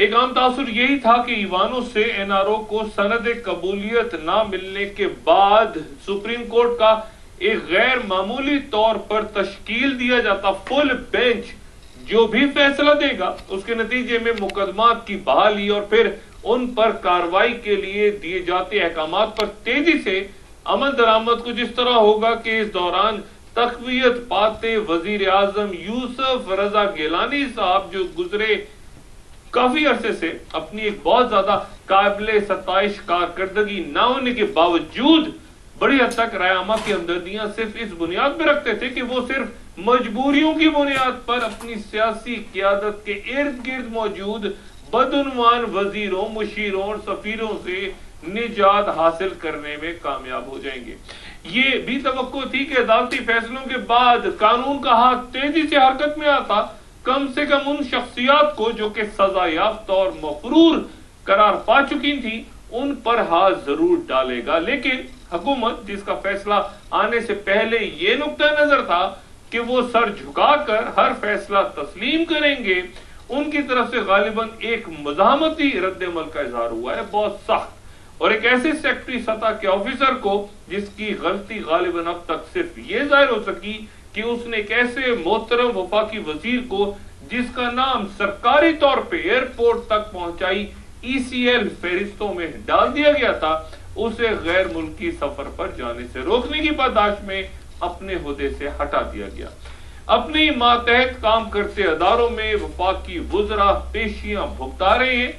ایک عام تاثر یہی تھا کہ ایوانوں سے این آر او کو سند قبولیت نہ ملنے کے بعد سپریم کورٹ کا ایک غیر معمولی طور پر تشکیل دیا جاتا فل بینچ جو بھی فیصلہ دے گا اس کے نتیجے میں مقدمات کی بحالی اور پھر ان پر کارروائی کے لیے دیے جاتے احکامات پر تیزی سے عمل درآمد کچھ اس طرح ہوگا کہ اس دوران تقویت پاتے وزیر اعظم یوسف رضا گیلانی صاحب جو گزرے کافی عرصے سے اپنی ایک بہت زیادہ قابل ستائش کارکردگی نہ ہونے کے باوجود بڑی حد تک رائے عامہ کی ہمدردیاں صرف اس بنیاد پہ رکھتے تھے کہ وہ صرف مجبوریوں کی بنیاد پر اپنی سیاسی قیادت کے ارد گرد موجود بدعنوان وزیروں مشیروں اور سفیروں سے نجات حاصل کرنے میں کامیاب ہو جائیں گے۔ یہ بھی توقع تھی کہ عدالتی فیصلوں کے بعد قانون کا ہاتھ تیزی سے حرکت میں آتا کم سے کم ان شخصیات کو جو کہ سزا یافتہ اور مفرور قرار پا چکی تھی ان پر ہاتھ ضرور ڈالے گا، لیکن حکومت جس کا فیصلہ آنے سے پہلے یہ نقطہ نظر تھا کہ وہ سر جھکا کر ہر فیصلہ تسلیم کریں گے، ان کی طرف سے غالباً ایک مزاحمتی رد عمل کا اظہار ہوا ہے، بہت سخت، اور ایک ایسے سیکٹری سطح کے آفیسر کو جس کی غلطی غالباً اب تک صرف یہ ظاہر ہو سکی کہ اس نے ایک ایسے محترم وفاقی وزیر کو جس کا نام سرکاری طور پہ ایئرپورٹ تک پہنچائی ECL فہرستوں میں ڈال دیا گیا تھا، اسے غیر ملکی سفر پر جانے سے روکنے کی پاداش میں اپنے عہدے سے ہٹا دیا گیا۔ اپنی ماتحت کام کرتے اداروں میں وفاقی وزراء پیشیاں بھگتا رہے ہیں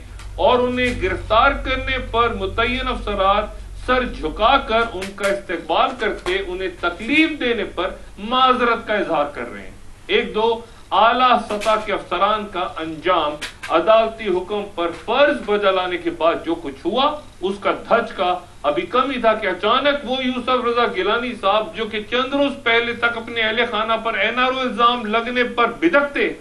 اور انہیں گرفتار کرنے پر متعین افسران سر جھکا کر ان کا استقبال کرتے انہیں تکلیف دینے پر معذرت کا اظہار کر رہے ہیں۔ ایک دو اعلیٰ سطح کے افسران کا انجام عدالتی حکم پر فرض بجا لانے کے بعد جو کچھ ہوا اس کا دھچکا ابھی کم ہی تھا کہ اچانک وہ یوسف رضا گیلانی صاحب جو کہ چند روز پہلے تک اپنے اہل خانہ پر NRO الزام لگنے پر بدکتے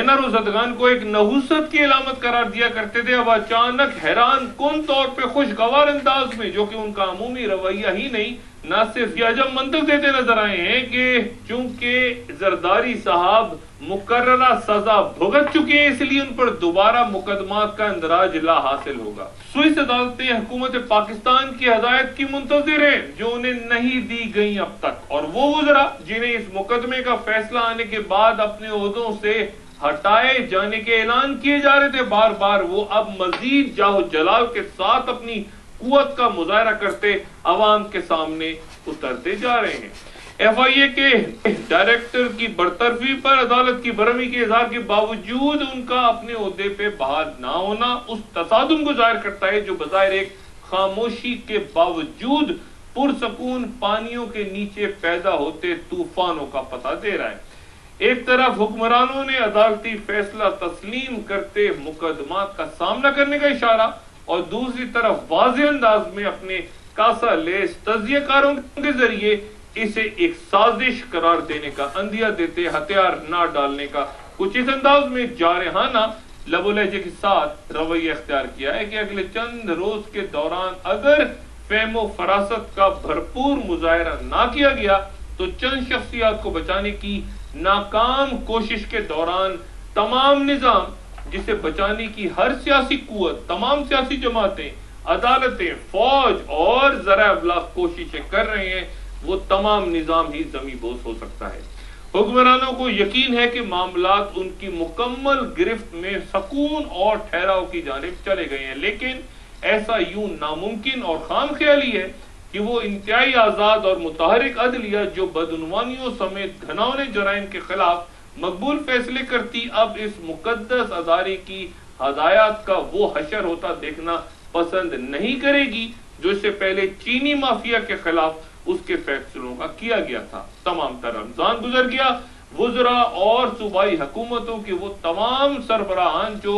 NRO زدگان کو ایک نحوست کی علامت قرار دیا کرتے تھے، اب اچانک حیران کن طور پہ خوشگوار انداز میں جو کہ ان کا عمومی رویہ ہی نہیں نہ صرف یہ عجب منطق دیتے نظر آئے ہیں کہ چونکہ زرداری صاحب مقررہ سزا بھگت چکے ہیں اس لیے ان پر دوبارہ مقدمات کا اندراج لا حاصل ہوگا۔ سوئس عدالتیں حکومت پاکستان کی ہدایت کی منتظر ہیں جو انہیں نہیں دی گئیں اب تک، اور وہ وزراء جنہیں اس مقدمے کا فیصلہ آنے کے بعد اپنے عہدوں سے ہٹائے جانے کے اعلان کیے جا رہے تھے بار بار، وہ اب مزید جاہ و جلال کے ساتھ اپنی قوت کا مظاہرہ کرتے عوام کے سامنے اترتے جا رہے ہیں۔ FIA کے ڈائریکٹر کی برطرفی پر عدالت کی برہمی کے اظہار کے باوجود ان کا اپنے عہدے پہ بحال نہ ہونا اس تصادم کو ظاہر کرتا ہے جو بظاہر ایک خاموشی کے باوجود پرسکون پانیوں کے نیچے پیدا ہوتے طوفانوں کا پتہ دے رہا ہے۔ ایک طرف حکمرانوں نے عدالتی فیصلہ تسلیم کرتے مقدمات کا سامنا کرنے کا اشارہ اور دوسری طرف واضح انداز میں اپنے کاسا لیس تجزیہ کاروں کے ذریعے اسے ایک سازش قرار دینے کا عندیہ دیتے ہتھیار نہ ڈالنے کا کچھ اس انداز میں جارحانہ لب و لہجے کے ساتھ رویہ اختیار کیا ہے کہ اگلے چند روز کے دوران اگر فہم و فراست کا بھرپور مظاہرہ نہ کیا گیا تو چند شخصیات کو بچانے کی ناکام کوشش کے دوران تمام نظام جسے بچانے کی ہر سیاسی قوت، تمام سیاسی جماعتیں، عدالتیں، فوج اور ذرائع ابلاغ کوششیں کر رہے ہیں، وہ تمام نظام ہی زمیں بوس ہو سکتا ہے۔ حکمرانوں کو یقین ہے کہ معاملات ان کی مکمل گرفت میں سکون اور ٹھہراؤ کی جانب چلے گئے ہیں، لیکن ایسا یوں ناممکن اور خام خیالی ہے کہ وہ انتہائی آزاد اور متحرک عدلیہ جو بدعنوانیوں سمیت گھناؤنے جرائم کے خلاف مقبول فیصلے کرتی اب اس مقدس ادارے کی ہدایات کا وہ حشر ہوتا دیکھنا پسند نہیں کرے گی جو اس سے پہلے چینی مافیا کے خلاف اس کے فیصلوں کا کیا گیا تھا۔ تمام تر رمضان گزر گیا، وزراء اور صوبائی حکومتوں کے وہ تمام سربراہان جو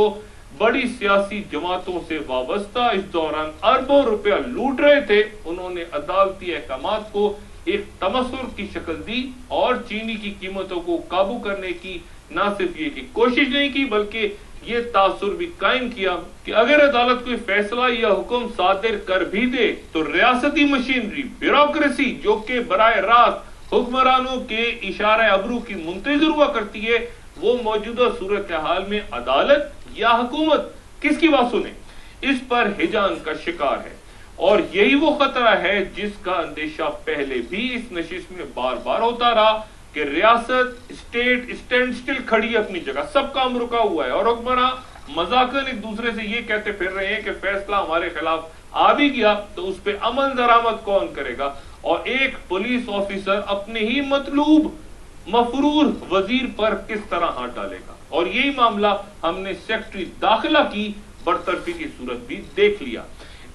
بڑی سیاسی جماعتوں سے وابستہ اس دوران اربوں روپیہ لوٹ رہے تھے، انہوں نے عدالتی احکامات کو ایک تمسخر کی شکل دی اور چینی کی قیمتوں کو قابو کرنے کی نہ صرف یہ کہ کوشش نہیں کی بلکہ یہ تاثر بھی قائم کیا کہ اگر عدالت کوئی فیصلہ یا حکم صادر کر بھی دے تو ریاستی مشینری، بیوروکریسی جو کہ براہ راست حکمرانوں کے اشارہ ابرو کی منتظر ہوا کرتی ہے، وہ موجودہ صورتحال میں عدالت یا حکومت किसकी बात सुने? इस पर हिजान का शिकार है। और यही वो खतरा है जिसका अंदेशा पहले भी इस नशिश में बार बार होता रहा कि रियासत स्टेट स्टैंड स्टिल खड़ी है अपनी जगह, सब काम रुका हुआ है और हुक्मरां मजाकन एक दूसरे से ये कहते फिर रहे हैं कि फैसला हमारे खिलाफ आ भी गया तो उस पर अमल दरामद कौन करेगा, और एक पुलिस ऑफिसर अपने ही मतलूब मफरूर वजीर पर किस तरह हाथ डालेगा। और यही मामला हमने सेक्रेटरी दाखिला की बरतरफी की सूरत भी देख लिया।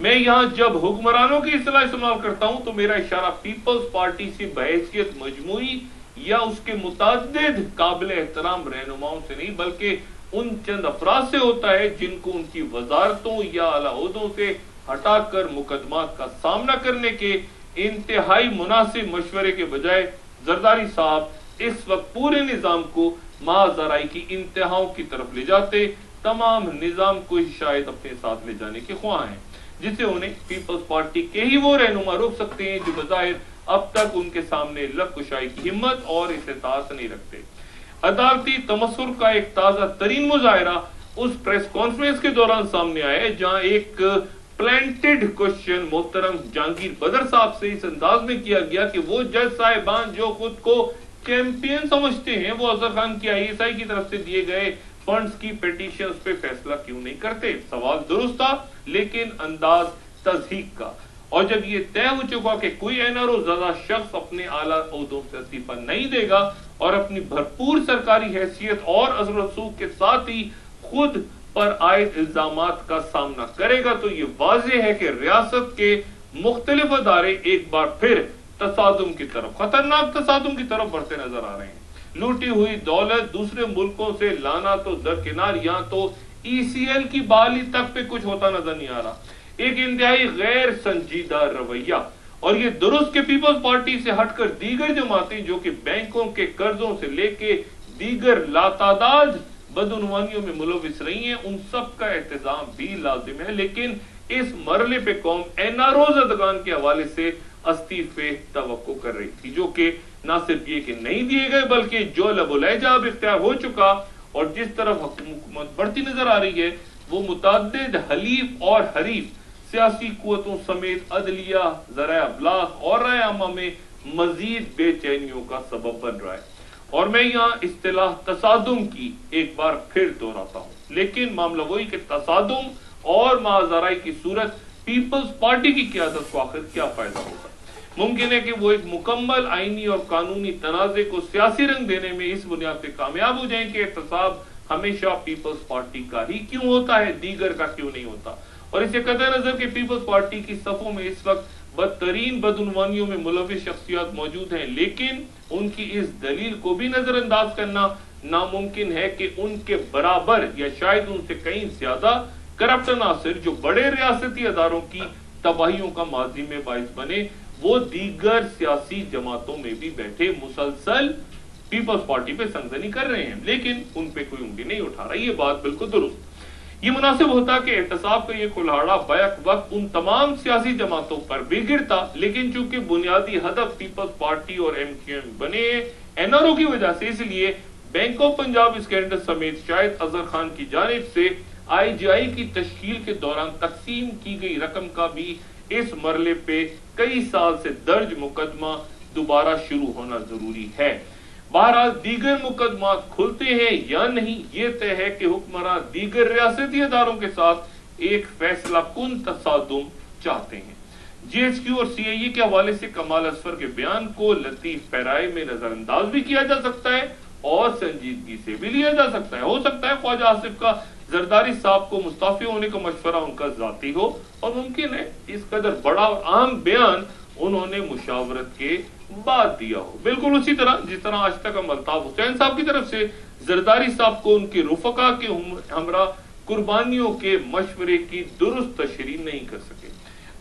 मैं यहां जब हुक्मरानों की इस्तेलाह इस्तेमाल करता हूं तो मेरा इशारा पीपल्स पार्टी से बहैसियत मजमूई या उसके मुताद्दिद काबिल एहतराम रहनुमाओं से नहीं, बल्कि उन चंद अफराद से होता है जिनको उनकी वजारतों या आला ओहदों से हटाकर मुकदमात का सामना करने के इंतहाई मुनासिब मशवरे के बजाय जरदारी साहब इस वक्त पूरे निजाम को महाजराई की इंतहाओं की तरफ ले जाते, तमाम निजाम को ही शायद अपने साथ ले जाने के ख्वाह हैं, जिसे उन्हें पीपल्स पार्टी के ही वो रहनुमा रोक सकते हैं जो बज़ाहिर अब तक उनके सामने लब कुशाई की हिम्मत और इस्तेताअत नहीं रखते। अदालती तमस्सुर का एक ताजा तरीन मुजाहिरा उस प्रेस कॉन्फ्रेंस के दौरान सामने आया है जहां एक प्लांटेड क्वेश्चन मोहतरम जहांगीर बदर साहब से इस अंदाज में किया गया कि वो जज साहिबान जो खुद को चैंपियन समझते हैं वो अजहर खान की ISI की तरफ से दिए गए फंड्स की पिटीशंस पे फैसला क्यों नहीं करते। सवाल दुरुस्त था लेकिन अंदाज तज़हीक का। और जब ये तय हो चुका कि कोई NRO ज़्यादा शख्स अपने आला ओहदों से इस्तीफा नहीं देगा और अपनी भरपूर सरकारी हैसियत और अज़र रसूख के साथ ही खुद पर आयद इल्जामात का सामना करेगा, तो ये वाज़ेह है कि रियासत के मुख्तलिफ अदारे एक बार फिर तसादुम की तरफ, खतरनाक तसादुम की तरफ बढ़ते नजर आ रहे हैं। लूटी हुई दौलत दूसरे मुल्कों से लाना तो दरकिनार, यहाँ तो ECL की बहाली तक पे कुछ होता नजर नहीं आ रहा। एक इंतहाई गैर संजीदा रवैया, और ये दुरुस्त के पीपल्स पार्टी से हटकर दीगर जमातें जो कि बैंकों के कर्जों से लेके दीगर लातादाद बदउनवानियों में मुलविस रही हैं, उन सब का एहतजाम भी लाजिम है। लेकिन इस मरले पे कौम NRO ज़दगान के हवाले से इस्तीफे तवक्को कर रही थी, जो कि न सिर्फ ये कि नहीं दिए गए बल्कि जो लबुलहजा अब इख्तियार हो चुका और जिस तरफ हुकूमत बढ़ती नजर आ रही है वो मुतअद्दिद हलीफ और हरीफ सियासी कुव्वतों समेत अदलिया, ज़राए अबलाग और राय आमा में मजीद बेचैनियों का सबब बन रहा है। और मैं यहाँ इस्तिलाह तसादुम की एक बार फिर दोहराता हूँ, लेकिन मामला वही कि तसादुम और महाजराई की सूरत पीपल्स पार्टी की क़यादत को आखिर क्या फायदा होगा। मुमकिन है कि वो एक मुकम्मल आईनी और कानूनी तनाज़े को सियासी रंग देने में इस बुनियाद पे कामयाब हो जाएं कि एहतसाब हमेशा पीपल्स पार्टी का ही क्यों होता है, दीगर का क्यों नहीं होता। और इसे कदर नजर के पीपल्स पार्टी की सफों में इस वक्त बदतरीन बदउनवानियों में मुलविस शख्सियत मौजूद हैं, लेकिन उनकी इस दलील को भी नजरअंदाज करना नामुमकिन है कि उनके बराबर या शायद उनसे कहीं ज्यादा करप्ट अनासिर जो बड़े रियासती अदारों की तबाहियों का माजी में बाइस बने, वो दीगर सियासी जमातों में भी बैठे मुसलसल पीपल्स पार्टी पे संगजनी कर रहे हैं, लेकिन उन पे कोई उंगली नहीं उठा रहा। ये बात बिल्कुल दुरुस्त। ये मुनासिब होता कि एहतसाब का ये कुल्हाड़ा बैक वक्त उन तमाम सियासी जमातों पर भी गिरता, लेकिन चूंकि बुनियादी हदफ पीपल्स पार्टी और MQM बने NRO की वजह से, इसलिए बैंक ऑफ पंजाब स्कैंडल समेत शायद अजहर खान की जानिब से IGI की तश्कील के दौरान तकसीम की गई रकम का भी इस मरले पे कई साल से दर्ज मुकदमा दोबारा शुरू होना जरूरी है। बहरहाल दीगर मुकदमा खुलते हैं या नहीं ये तय है कि हुक्मरान दीगर रियासती अदारों के साथ एक फैसला कुन तसादुम चाहते हैं। GHQ और CIA के हवाले से कमाल असफर के बयान को लतीफ पैराए में नजरअंदाज भी किया जा सकता है और संजीदगी से भी लिया जा सकता है। हो सकता है ख्वाजा आसिफ का जरदारी साहब को मुस्ताफी होने का मशवरा उनका जाती हो, और मुमकिन है इस कदर बड़ा और अहम बयान उन्होंने मुशावरत के बाद दिया हो। बिल्कुल उसी तरह जिस तरह आज तक हम अल्ताफ हुसैन साहब की तरफ से जरदारी साहब को उनके रुफका के हमरा कुर्बानियों के मशवरे की दुरुस्त तशरीह नहीं कर सके।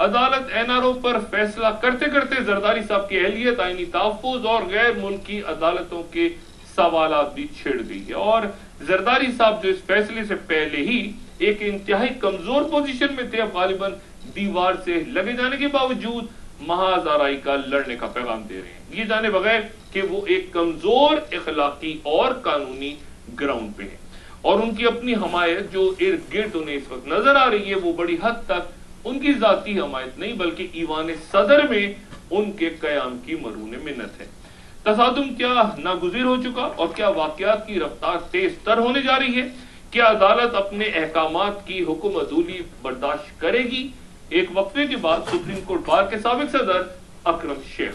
अदालत NRO पर फैसला करते करते जरदारी साहब की अहलियत, आईनी तहफ्फुज और गैर मुल्की अदालतों के सवालात भी छिड़ गई है। और जरदारी साहब जो इस फैसले से पहले ही एक इंतहाई कमजोर पोजीशन में थे, अब गालिबन दीवार से लगे जाने के बावजूद महाजराई का लड़ने का पैगाम दे रहे हैं, ये जाने बगैर कि वो एक कमजोर इखलाकी और कानूनी ग्राउंड पे है। اور ان کی اپنی حمایت جو ارد گرد انہیں اس وقت نظر آ رہی ہے وہ بڑی حد تک ان کی ذاتی حمایت نہیں بلکہ ایوان صدر میں ان کے قیام کی مرہون منت ہے۔ تصادم کیا ناگزیر ہو چکا اور کیا واقعات کی رفتار تیز تر ہونے جا رہی ہے؟ کیا عدالت اپنے احکامات کی حکم عدولی برداشت کرے گی؟ ایک وقفے کے بعد سپریم کورٹ بار کے سابق صدر اکرم شیخ